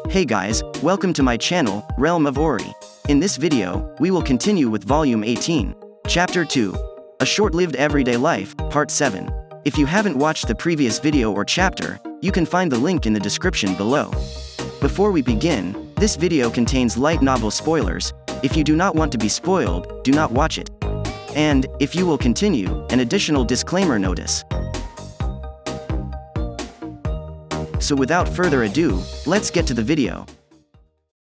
Hey guys, welcome to my channel, Realm of Ori. In this video, we will continue with Volume 18. Chapter 2. A Short-Lived Everyday Life, Part 7. If you haven't watched the previous video or chapter, you can find the link in the description below. Before we begin, this video contains light novel spoilers. If you do not want to be spoiled, do not watch it. And, if you will continue, an additional disclaimer notice. So without further ado, let's get to the video.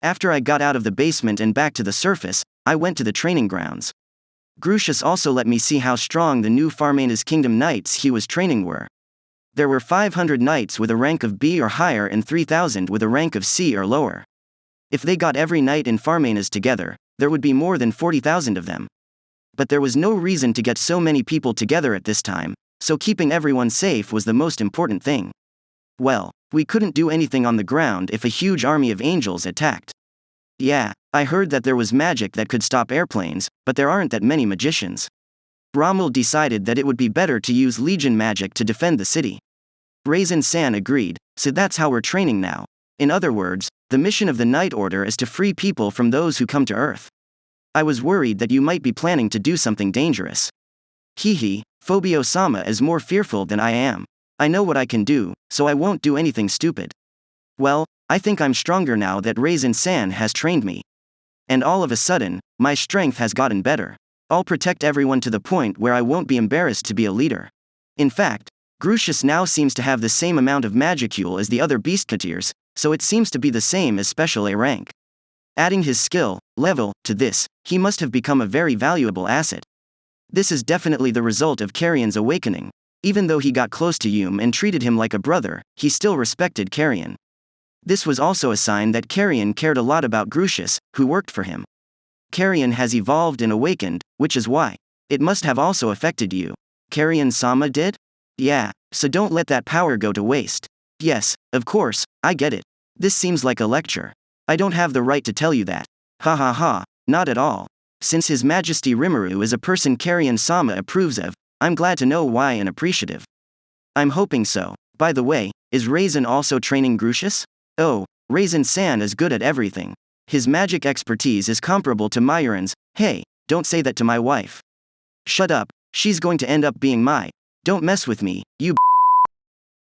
After I got out of the basement and back to the surface, I went to the training grounds. Grucius also let me see how strong the new Farmena's Kingdom knights he was training were. There were 500 knights with a rank of B or higher and 3,000 with a rank of C or lower. If they got every knight in Farmena's together, there would be more than 40,000 of them. But there was no reason to get so many people together at this time, so keeping everyone safe was the most important thing. Well, we couldn't do anything on the ground if a huge army of angels attacked. Yeah, I heard that there was magic that could stop airplanes, but there aren't that many magicians. Rommel decided that it would be better to use Legion magic to defend the city. Raisin-san agreed, so that's how we're training now. In other words, the mission of the Night Order is to free people from those who come to Earth. I was worried that you might be planning to do something dangerous. Hehe, Phobio-sama is more fearful than I am. I know what I can do, so I won't do anything stupid. Well, I think I'm stronger now that Raisin-san has trained me. And all of a sudden, my strength has gotten better. I'll protect everyone to the point where I won't be embarrassed to be a leader. In fact, Grucius now seems to have the same amount of magicule as the other Beastketeers, so it seems to be the same as Special A rank. Adding his skill, level, to this, he must have become a very valuable asset. This is definitely the result of Carrion's awakening. Even though he got close to Yume and treated him like a brother, he still respected Carrion. This was also a sign that Carrion cared a lot about Grucius, who worked for him. Carrion has evolved and awakened, which is why. It must have also affected you. Carrion-sama did? Yeah, so don't let that power go to waste. Yes, of course, I get it. This seems like a lecture. I don't have the right to tell you that. Ha ha ha, not at all. Since His Majesty Rimuru is a person Carrion-sama approves of, I'm glad to know why and appreciative. I'm hoping so. By the way, is Raisin also training Grucius? Oh, Raisin-san is good at everything. His magic expertise is comparable to Myron's. Hey, don't say that to my wife. Shut up, she's going to end up being my. Don't mess with me, you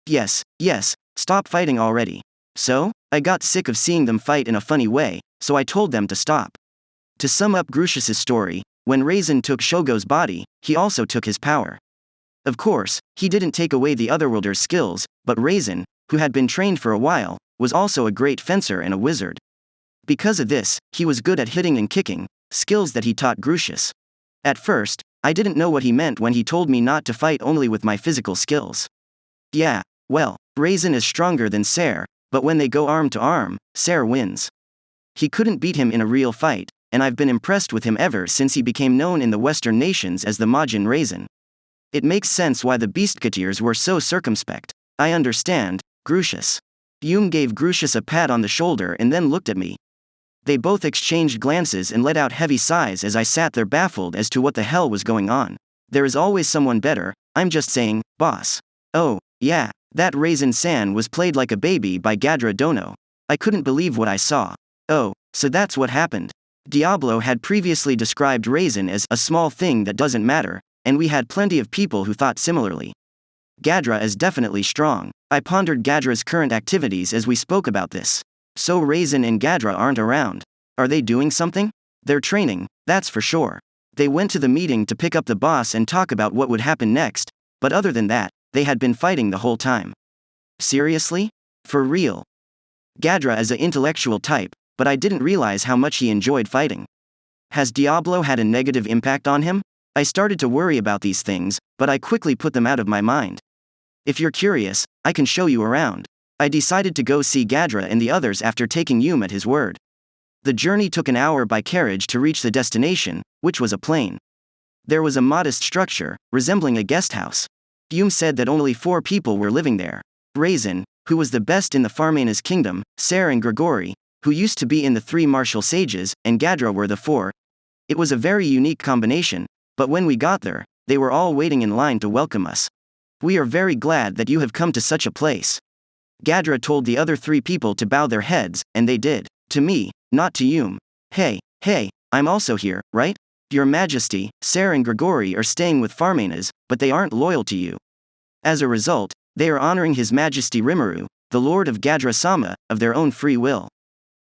Yes, stop fighting already. So, I got sick of seeing them fight in a funny way, so I told them to stop. To sum up Grucius's story, when Raisin took Shogo's body, he also took his power. Of course, he didn't take away the Otherworlder's skills, but Raisin, who had been trained for a while, was also a great fencer and a wizard. Because of this, he was good at hitting and kicking, skills that he taught Grucius. At first, I didn't know what he meant when he told me not to fight only with my physical skills. Yeah, well, Raisin is stronger than Sare, but when they go arm to arm, Sare wins. He couldn't beat him in a real fight, and I've been impressed with him ever since he became known in the Western nations as the Majin Raisin. It makes sense why the Beastketeers were so circumspect. I understand, Grucius. Yume gave Grucius a pat on the shoulder and then looked at me. They both exchanged glances and let out heavy sighs as I sat there baffled as to what the hell was going on. There is always someone better, I'm just saying, boss. Oh, yeah, that Raisin-san was played like a baby by Gadra Dono. I couldn't believe what I saw. Oh, so that's what happened. Diablo had previously described Raisin as a small thing that doesn't matter, and we had plenty of people who thought similarly. Gadra is definitely strong. I pondered Gadra's current activities as we spoke about this. So Raisin and Gadra aren't around. Are they doing something? They're training, that's for sure. They went to the meeting to pick up the boss and talk about what would happen next, but other than that, they had been fighting the whole time. Seriously? For real? Gadra is an intellectual type, but I didn't realize how much he enjoyed fighting. Has Diablo had a negative impact on him? I started to worry about these things, but I quickly put them out of my mind. If you're curious, I can show you around. I decided to go see Gadra and the others after taking Yume at his word. The journey took an hour by carriage to reach the destination, which was a plain. There was a modest structure, resembling a guest house. Yume said that only 4 people were living there. Raisin, who was the best in the Farmena's Kingdom, Sare and Grigori, who used to be in the 3 martial sages, and Gadra were the 4. It was a very unique combination, but when we got there, they were all waiting in line to welcome us. We are very glad that you have come to such a place. Gadra told the other 3 people to bow their heads, and they did. To me, not to Yum. Hey, I'm also here, right? Your Majesty, Sare and Grigori are staying with Farmanas, but they aren't loyal to you. As a result, they are honoring His Majesty Rimuru, the Lord of Gadra-sama, of their own free will.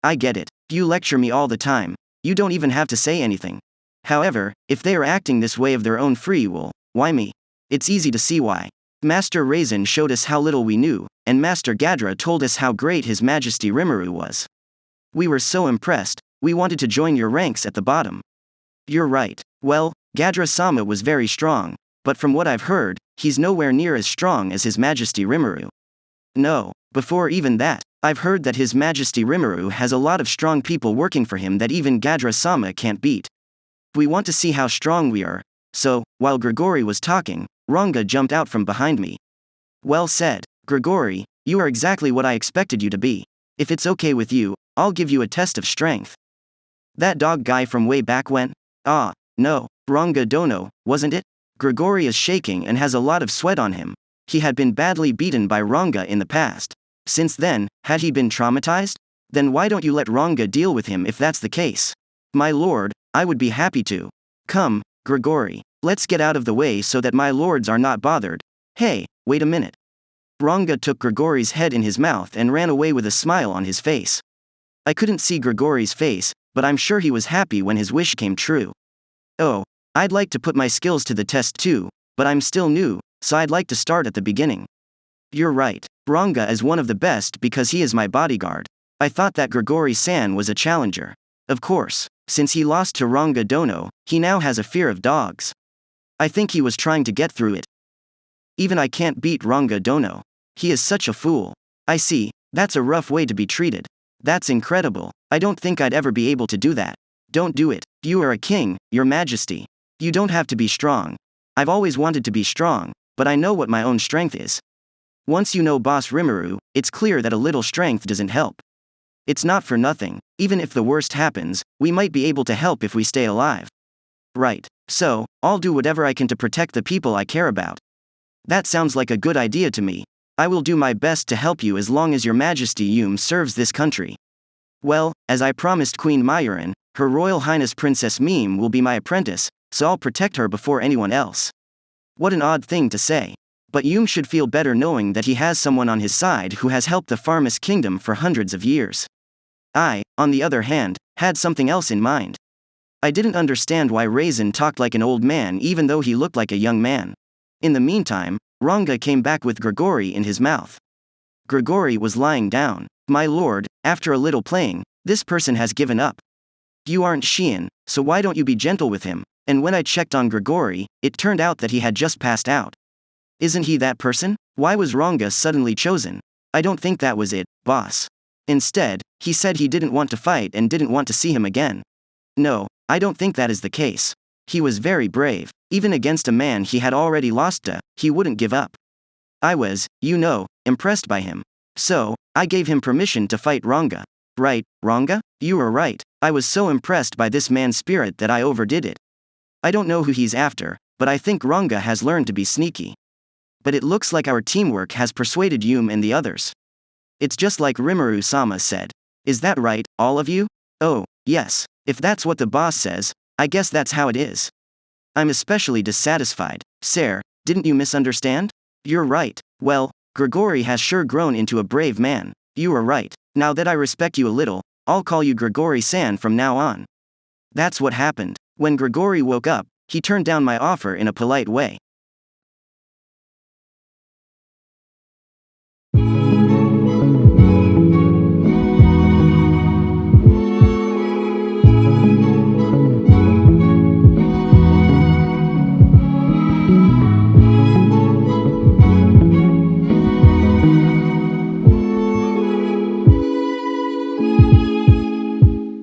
I get it. You lecture me all the time. You don't even have to say anything. However, if they are acting this way of their own free will, why me? It's easy to see why. Master Raisin showed us how little we knew, and Master Gadra told us how great His Majesty Rimuru was. We were so impressed, we wanted to join your ranks at the bottom. You're right. Well, Gadra-sama was very strong, but from what I've heard, he's nowhere near as strong as His Majesty Rimuru. No, before even that, I've heard that His Majesty Rimuru has a lot of strong people working for him that even Gadra-sama can't beat. We want to see how strong we are. So, while Grigori was talking, Ranga jumped out from behind me. Well said, Grigori, you are exactly what I expected you to be. If it's okay with you, I'll give you a test of strength. That dog guy from way back when? No, Ranga Dono, wasn't it? Grigori is shaking and has a lot of sweat on him. He had been badly beaten by Ranga in the past. Since then, had he been traumatized? Then why don't you let Ranga deal with him if that's the case? My lord, I would be happy to. Come, Grigori, let's get out of the way so that my lords are not bothered. Hey, wait a minute. Ranga took Grigori's head in his mouth and ran away with a smile on his face. I couldn't see Grigori's face, but I'm sure he was happy when his wish came true. Oh, I'd like to put my skills to the test too, but I'm still new, so I'd like to start at the beginning. You're right, Ranga is one of the best because he is my bodyguard. I thought that Grigori-san was a challenger. Of course, since he lost to Ranga Dono, he now has a fear of dogs. I think he was trying to get through it. Even I can't beat Ranga Dono. He is such a fool. I see, that's a rough way to be treated. That's incredible. I don't think I'd ever be able to do that. Don't do it. You are a king, Your Majesty. You don't have to be strong. I've always wanted to be strong, but I know what my own strength is. Once you know Boss Rimuru, it's clear that a little strength doesn't help. It's not for nothing. Even if the worst happens, we might be able to help if we stay alive. Right. So, I'll do whatever I can to protect the people I care about. That sounds like a good idea to me. I will do my best to help you as long as Your Majesty Yum serves this country. Well, as I promised Queen Mayurin, Her Royal Highness Princess Meme will be my apprentice, so I'll protect her before anyone else. What an odd thing to say. But Yum should feel better knowing that he has someone on his side who has helped the Farmas Kingdom for hundreds of years. I, on the other hand, had something else in mind. I didn't understand why Raisin talked like an old man even though he looked like a young man. In the meantime, Ranga came back with Grigori in his mouth. Grigori was lying down. My lord, after a little playing, this person has given up. You aren't Shion, so why don't you be gentle with him? And when I checked on Grigori, it turned out that he had just passed out. Isn't he that person? Why was Ranga suddenly chosen? I don't think that was it, boss. Instead, he said he didn't want to fight and didn't want to see him again. No, I don't think that is the case. He was very brave. Even against a man he had already lost to, he wouldn't give up. I was, impressed by him. So, I gave him permission to fight Ranga. Right, Ranga? You were right. I was so impressed by this man's spirit that I overdid it. I don't know who he's after, but I think Ranga has learned to be sneaky. But it looks like our teamwork has persuaded Yum and the others. It's just like Rimuru-sama said. Is that right, all of you? Oh, yes. If that's what the boss says, I guess that's how it is. I'm especially dissatisfied. Sare, didn't you misunderstand? You're right. Well, Grigori has sure grown into a brave man. You are right. Now that I respect you a little, I'll call you Grigori-san from now on. That's what happened. When Grigori woke up, he turned down my offer in a polite way.